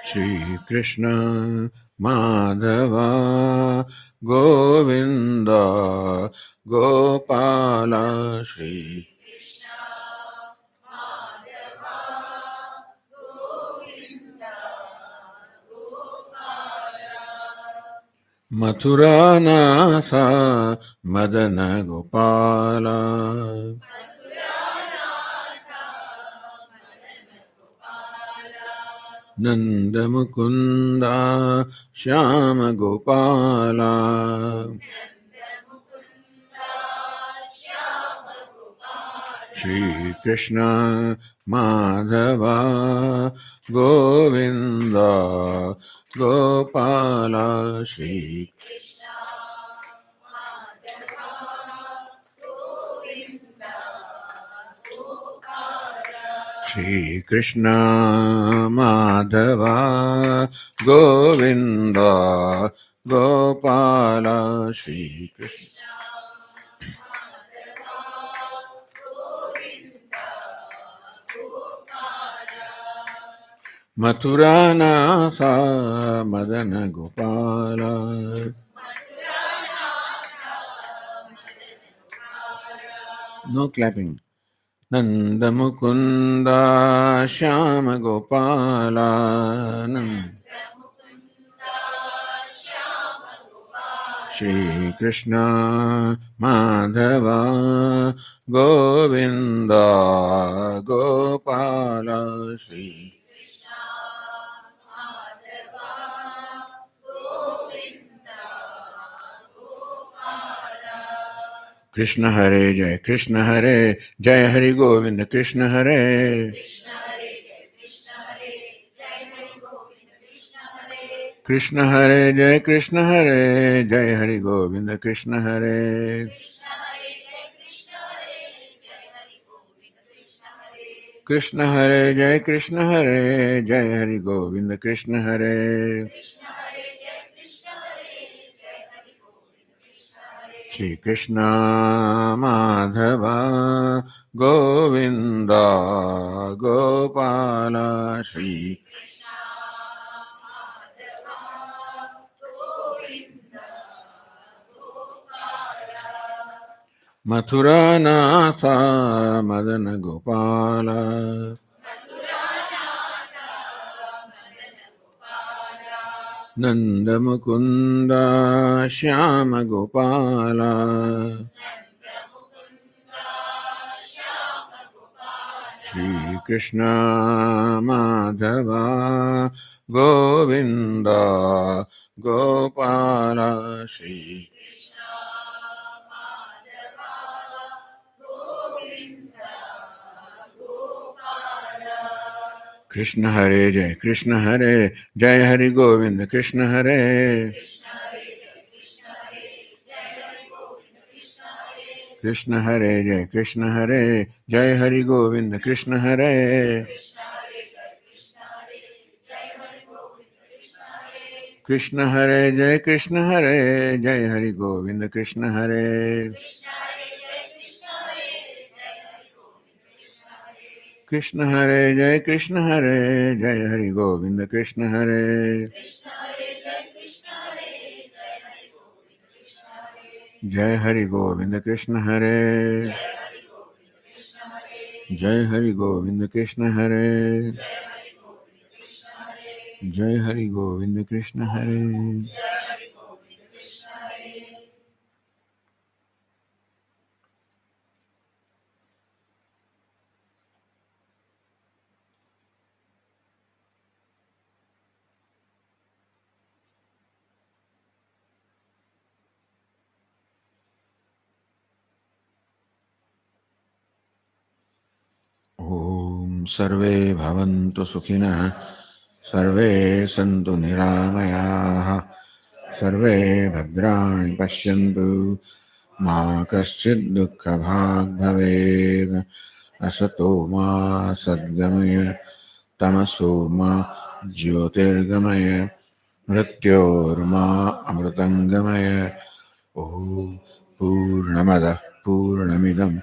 Shri Krishna Madhava Govinda Gopala Shri Mathuranatha Madana Gopala Nanda Mukunda Shyama Gopala Shri Krishna Madhava Govinda Gopala Shri Shri Krishna Madhava Govinda Gopala Shri Krishna Mathuranath Madana Gopala. No clapping. Nanda Mukunda Shama Gopala Shri Krishna Madhava Govinda Gopala Shri Krishna Hare Jai Krishna Hare Jai Hari Govinda Krishna Hare Krishna Hare Jai Krishna Hare Jai Hari Govinda Krishna Hare Krishna Hare Jai Krishna Hare Jai Hari Govinda Krishna Hare Shri Krishna Madhava Govinda Gopala Shri Mathura Natha Madana Gopala Nanda Mukunda Shyama Gopala Shri Krishna Madhava Govinda Gopala Shri Krishna Hare Jai Krishna Hare Jai Hari Govinda Krishna Hare Krishna Hare Jai Krishna Hare Jai Hari Govinda Krishna Hare Krishna Hare Jai Krishna Hare Jai Hari Govinda Krishna Hare Krishna Hare Jai Krishna Hare Jai Hari Govinda Krishna Hare Jai Hari Govinda Krishna Hare Jai Hari Govinda Krishna Hare Jai Hari Govinda Krishna Hare Om Sarve Bhavantu Sukhina Sarve Santu Niramayaha Sarve Bhadrani Pashyantu Ma Kaschid Dukkha Bhag Bhaved Asato Ma Sadgamaya Tamaso Ma Jyotirgamaya Mrityorma Amritangamaya Om Purnamada Purnamidam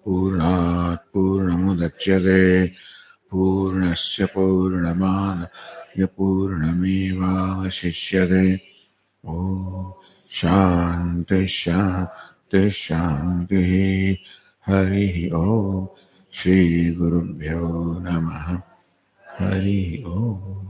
Purnat Purnamudachyate Purnasya Purnamada Yapurnameva Shishyate Om Shanti Shanti Shanti Hari Om Shri Gurubhyo Namaha Hari Om